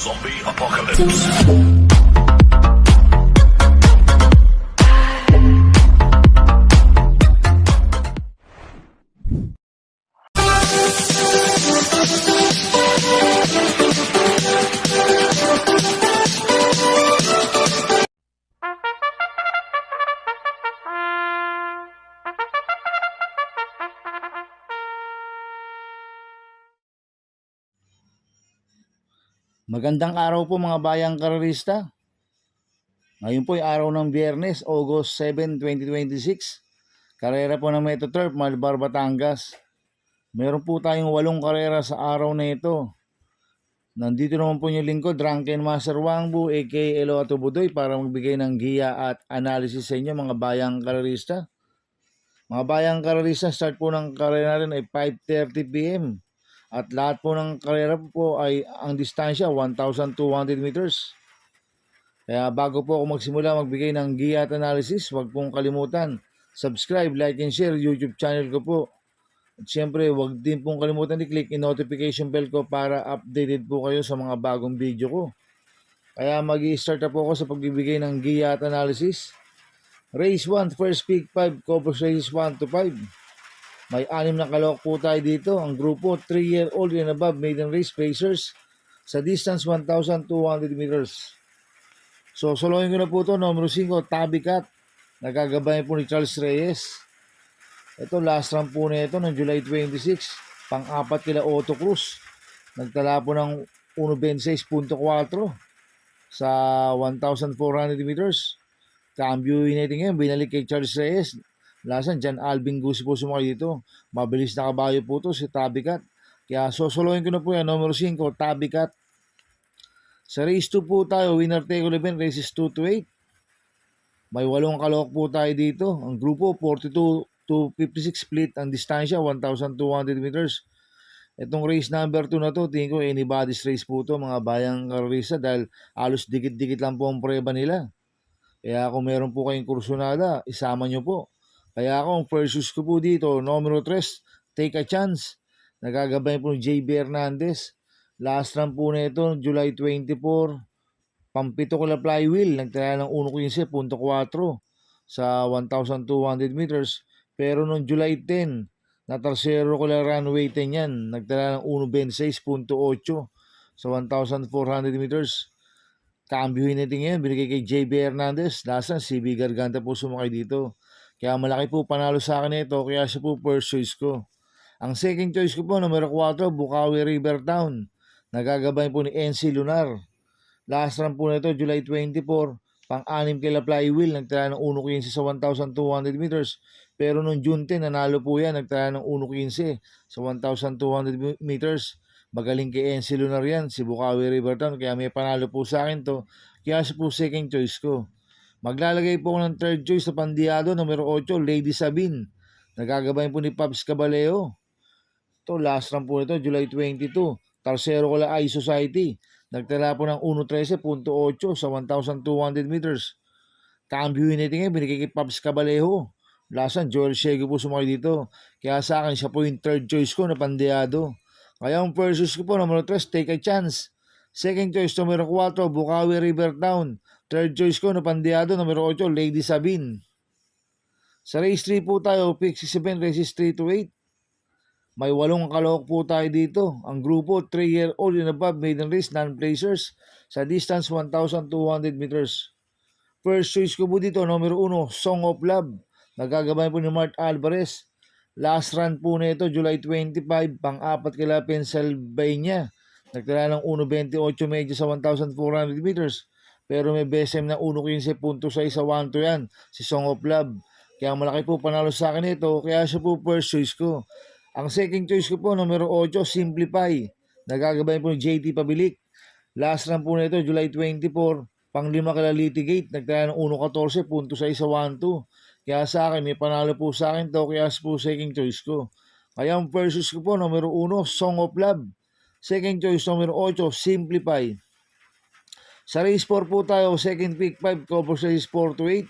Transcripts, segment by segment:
Zombie Apocalypse. Magandang araw po mga bayang karerista. Ngayon po ay araw ng Biyernes, August 7, 2026. Karera po ng Metro Turf, Malbar, Batangas. Meron po tayong 8 karera sa araw na ito. Nandito naman po yung lingkod, Drunken Master Wangbu, aka Elo Atubudoy, para magbigay ng giya at analysis sa inyo mga bayang karerista. Mga bayang karerista, start po ng karera natin ay 5:30 PM. At lahat po ng karera po ay ang distansya 1,200 meters. Kaya bago po ako magsimula magbigay ng giya at analysis, huwag pong kalimutan, subscribe, like, and share YouTube channel ko po. At syempre, huwag din pong kalimutan i-click yung notification bell ko para updated po kayo sa mga bagong video ko. Kaya mag-i-start na po ako sa pagbibigay ng giya at analysis. Race 1, first pick 5, covers races 1 to 5. May 6 na kalawak po tayo dito. Ang grupo, 3-year-old and above maiden race pacers sa distance 1,200 meters. So, solohin ko na po ito. Numero 5, Tabicat. Nagagabay po ni Charles Reyes. Ito, last run po na ito ng July 26. Pang-apat kila Otto Cruz. Nagtala po ng 1.26.4 sa 1,400 meters. Cambio natin ngayon, binalik kay Charles Reyes. Lasan, Jan Alvin Gusi po sumakay dito. Mabilis na kabayo po ito si Tabicat. Kaya sosolohin ko na po yan. Numero 5, Tabicat. Sa race 2 po tayo, winner take all event, races 2 to 8. May 8 kalawak po tayo dito. Ang grupo, 42 to 56 split. Ang distansya, 1,200 meters. Itong race number 2 na to, tingin ko anybody's race po to mga bayang karerista dahil alos dikit-dikit lang po ang preba nila. Kaya kung meron po kayong kursunada, isama nyo po. Kaya ako, ang first choice ko po dito, numero 3, Take a Chance. Nagagabay po ni JB Hernandez. Last run po na ito, July 24. Pampito ko na flywheel. Nagtala ng 1.15.4 sa 1,200 meters. Pero noong July 10, natarsero ko na runway 10 yan. Nagtala ng 1.26.8 sa 1,400 meters. Kambyuhin natin ngayon, binigay kay JB Hernandez. Last run, CB Garganta po sumakay dito. Kaya malaki po panalo sa akin ito, kaya siya po first choice ko. Ang second choice ko po, numero 4, Bukawi River Town. Nagagabay po ni NC Lunar. Last run po na ito, July 24, pang-anim kila flywheel, nagtala ng 1.15 sa 1,200 meters. Pero noong June 10, nanalo po yan, nagtala ng 1.15 sa 1,200 meters. Magaling kay NC Lunar yan, si Bukawi River Town, kaya may panalo po sa akin to. Kaya siya po second choice ko. Maglalagay po ako ng third choice sa pandiyado, numero 8, Lady Sabine. Nagagabay po ni Pabs Caballeo. Ito, last run po ito, July 22. Tarsero ko la I Society. Nagtala po ng 1.13.8 sa 1,200 meters. Kambyuhin natin ngayon, binigay kay Pabs Caballeo. Last run, Joel Shego po sumakay dito. Kaya sa akin, siya po yung third choice ko na pandiyado. Kaya ang first choice ko po, numero 3, Take a Chance. Second choice, numero 4, Bukawi River Town. Third choice ko na pandiyado, numero 8, Lady Sabine. Sa race 3 po tayo, pick 67, races 3 to 8. May 8 kalawak po tayo dito. Ang grupo, 3-year-old and above maiden race, non-placers, sa distance 1,200 meters. First choice ko po dito, numero 1, Song of Love. Nagagabay po ni Mart Alvarez. Last run po na ito, July 25, pang-apat kila Pennsylvania. Nagtala ng 1.28 medyo sa 1,400 meters. Pero may BSM na 1.15.6 sa 1 to yan, si Song of Love. Kaya malaki po panalo sa akin ito, kaya siya po first choice ko. Ang second choice ko po, numero 8, Simplify. Nagagabay po ni JT Pabilik. Last run po na ito, July 24, pang-5 kila Litigate. Nagtala ng 1.14.6 sa 1-2. Kaya sa akin, may panalo po sa akin to, kaya po second choice ko. Kaya ang first choice ko po, numero 1, Song of Love. Second choice, numero 8, Simplify. Sa race 4 po tayo, second pick 5, covers race 4 to 8.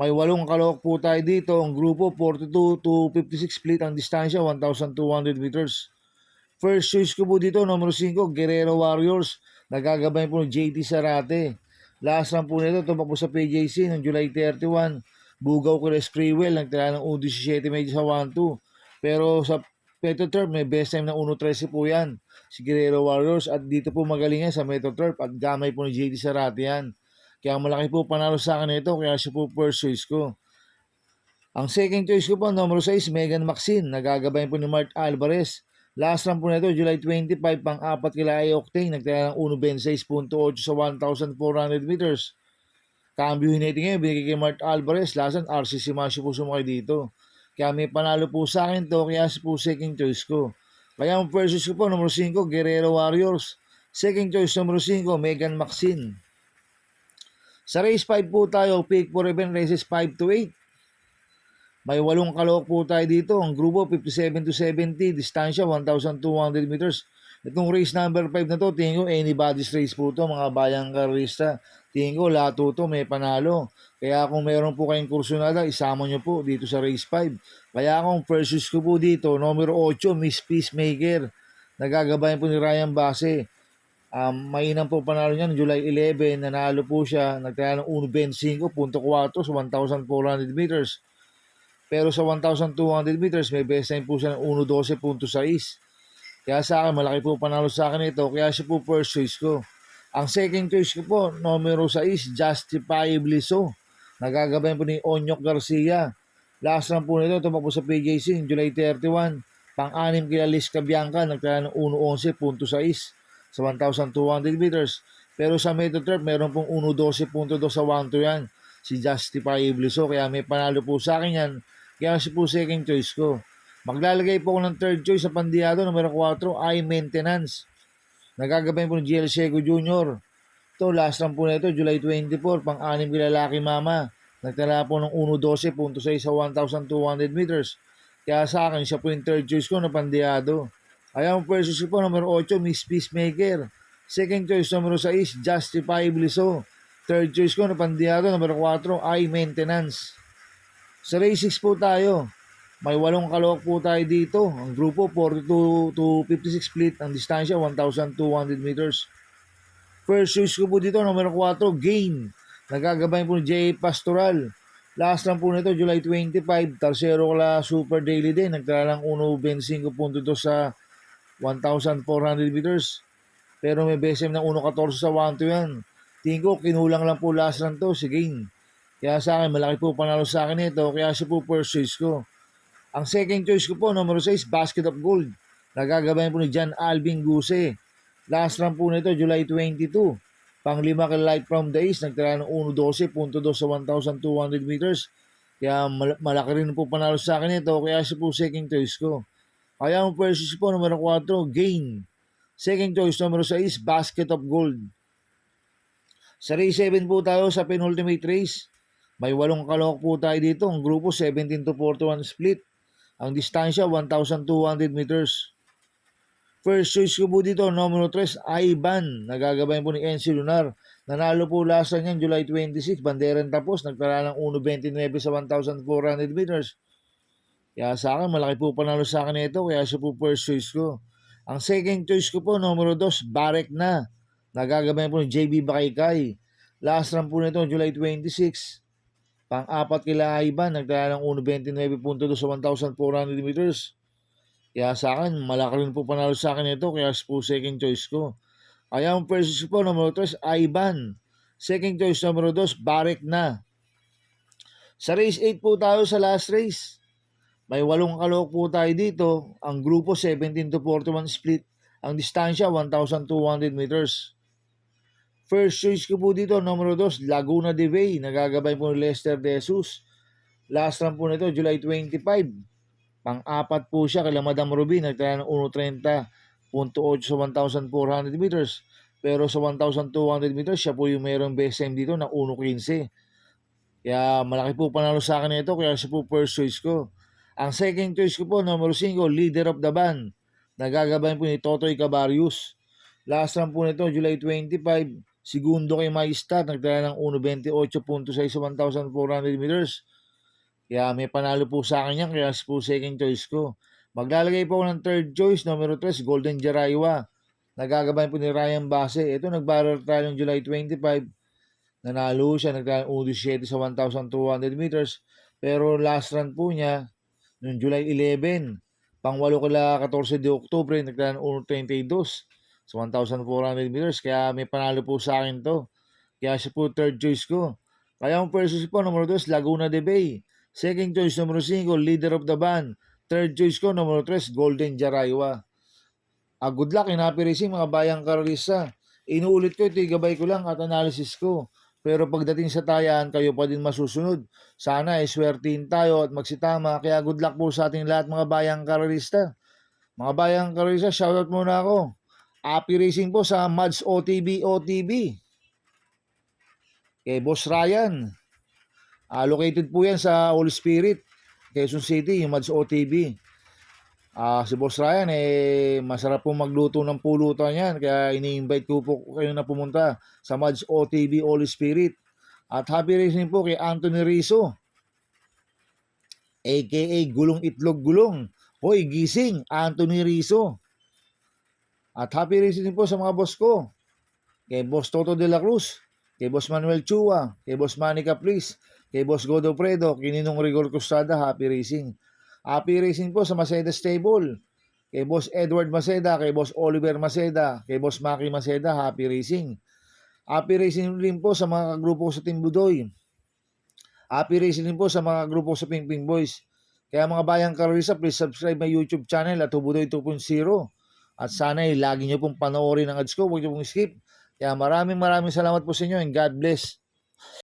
May 8 kalawak po tayo dito. Ang grupo, 42 to 56 split ang distansya, 1,200 meters. First choice ko po dito, numero 5, Guerrero Warriors. Nagagabay po ng JT Sarate. Last run po nito, tumakbo sa PJC noong July 31. Bugaw ko Sprewell, nagtala ng 1.17 medyo sa 1-2. Pero sa Metro Turf, may best time ng 1.13 po yan. Si Guerrero Warriors at dito po magaling yan sa Metro Turf at gamay po ni JT Sarate yan. Kaya malaki po panalo sa akin ito, kaya siya po first choice ko. Ang second choice ko po, numero 6, Megan Maxine. Nagagabay po ni Mart Alvarez. Last run po nito, July 25, pang-apat kila I-Octane. Nagtala ng 1.26.8 sa 1,400 meters. Cambio hinating ngayon, binigay kay Mart Alvarez. Last run, RCC Masyo po sumakay dito. Kaya may panalo po sa akin to, kaya po second choice ko. Kaya ang first choice ko po, numero 5, Guerrero Warriors. Second choice, numero 5, Megan Maxine. Sa race 5 po tayo, pick for event races 5 to 8. May 8 kalahok po tayo dito. Ang grupo 57 to 70, distansya 1,200 meters. Itong race number 5 na to, tingin ko anybody's race po to, mga bayang karista. Tingin ko lahat to may panalo. Kaya kung meron po kayong kursunada, isama nyo po dito sa race 5. Kaya kung first choice ko po dito, numero 8, Miss Peacemaker. Nagagabayan po ni Ryan Base. Mainam po panalo niya July 11, nanalo po siya, nagtala ng 1.25.4 sa 1,400 meters. Pero sa 1,200 meters, may best time po siya ng 1.12.6. Kaya sa akin, malaki po panalo sa akin ito. Kaya siya po first choice ko. Ang second choice ko po, numero 6, Justifiably So. Nagagabayan po ni Onyok Garcia. Last run po nito, tumakbo sa PJC, July 31. Pang-anim kila Liz Cabianca, nagtala ng 1.11.6 sa 1,200 meters. Pero sa Metro Turf, meron pong 1.12.2 sa 1-2 yan. Si Justifiably So. Kaya may panalo po sa akin yan. Kaya si po second choice ko. Maglalagay po ako ng third choice sa pandiyado, numero 4, I Maintenance. Nagagabay po ni GL Seco Jr. Ito, last run po na ito, July 24, pang-anim kila Lucky Mama. Nagtala po ng 1.12.6 sa 1,200 meters. Kaya sa akin, siya po yung third choice ko na pandiyado. Kaya ang first choice ko, numero 8, Miss Peacemaker. Second choice, numero 6, Justifiably So. Third choice ko na pandiyado, numero 4, I Maintenance. Sa race 6 po tayo. May 8 kalahok po tayo dito. Ang grupo 42 to 56 split. Ang distansya 1,200 meters. First choice ko po dito, numero 4, Gain. Nagagabay po ni J. Pastoral. Last run po nito, July 25. Tercero kala Super Daily din. Nagtala ng 1.25.2 sa 1,400 meters. Pero may BSM ng 1.14 sa 1-2 yan. Tingin ko, kinulang lang po last run to si Gain. Kaya sa akin, malaki po panalo sa akin ito. Kaya siya po first choice ko. Ang second choice ko po, numero 6, Basket of Gold. Nagagabayan po ni John Alvin Guse. Last run po nito, July 22. Pang-5 kay Light from the East. Nagtala ng 1.12.2 sa 1,200 meters. Kaya malaki rin po panalo sa akin ito. Kaya siya po second choice ko. Kaya ang first choice po, numero 4, Gain. Second choice, numero 6, Basket of Gold. Sa race 7 po tayo sa penultimate race. May 8 kalahok po tayo dito. Ang grupo 17 to 41 split. Ang distansya 1,200 meters. First choice ko po dito, numero 3, Ivan. Nagagabayan po ni NC Lunar. Nanalo po last niyan July 26. Banderan tapos. Nagtala ng 1.29 sa 1,400 meters. Kaya sa akin, malaki po panalo sa akin ito. Kaya siya po first choice ko. Ang second choice ko po, numero 2, Barek na. Nagagabayan po ni JB Bakaykay. Last run po nito, July 26. Pang-apat kila Ivan, nagtala ng 1.29.2 sa 1,400 meters. Kaya sa akin, malaki rin po panalo sa akin ito, kaya po second choice ko. Kaya ang first choice po, numero 3, Ivan. Second choice, numero 2, Barek na. Sa race 8 po tayo sa last race. May 8 kalahok po tayo dito. Ang grupo 17 to 41 split. Ang distansya 1,200 meters. First choice ko po dito, numero 2, Laguna de Bay. Nagagabay po ni Lester De Jesus. Last run po nito, July 25. Pang-apat po siya kay Madam Ruby. Nagtala ng 1.30.8 sa 1,400 meters. Pero sa 1,200 meters, siya po yung mayroong best time dito na 1.15. Kaya malaki po panalo sa akin ito. Kaya siya po first choice ko. Ang second choice ko po, numero 5, Leader of the Band. Nagagabay po ni Totoy Cabarius. Last run po nito, July 25. Segundo kay Maestat, nagtala ng 1.28.6 sa 1,400 meters. Kaya may panalo po sa akin yan, kaya po second choice ko. Maglalagay po ako ng third choice, numero 3, Golden Jaraywa. Nagagabay po ni Ryan Base. Ito, nag-barrel trial ng July 25. Nanalo siya, nagtrial 1.17 sa 1,200 meters. Pero last run po niya, noong July 11, pang-8 kala 14 de Oktubre, nagtrial 1.32 sa 1,400 meters. Kaya may panalo po sa akin to. Kaya siya po third choice ko. Kaya ang first choice po, numero 2, Laguna de Bay. Second choice, numero 5, Leader of the Band. Third choice ko, numero 3, Golden Jaraywa. Good luck in Happy Racing mga bayang karalista. Inuulit ko, ito gabay ko lang at analysis ko. Pero pagdating sa tayaan, kayo pa din masusunod. Sana swertihin tayo at magsitama. Kaya good luck po sa ating lahat mga bayang karalista. Mga bayang karalista, shoutout muna ako. Happy Racing po sa Mads OTB. Kay Boss Ryan. Located po yan sa Holy Spirit, Quezon City, yung Mads OTB. Si Boss Ryan, masarap po magluto ng pulutan yan. Kaya ini-invite ko po kayo na pumunta sa Mads OTB Holy Spirit. At happy racing po kay Anthony Rizzo, aka Gulong Itlog Gulong. Hoy, gising, Anthony Rizzo. At happy racing po sa mga boss ko. Kay Boss Toto de la Cruz, kay Boss Manuel Chua, kay Boss Manny Caprice, kay Boss Godo Fredo, Kininong Rigor Costada, happy racing. Happy racing po sa Maceda Stable, kay Boss Edward Maceda, kay Boss Oliver Maceda, kay Boss Maki Maceda, happy racing. Happy racing rin po sa mga grupo sa Team Budoy. Happy racing rin po sa mga grupo sa Ping Ping Boys. Kaya mga bayang karalista, please subscribe my YouTube channel at Budoy 2.0. At sana lagi nyo pong panoorin ang ads ko, huwag nyo pong skip. Kaya maraming salamat po sa inyo and God bless.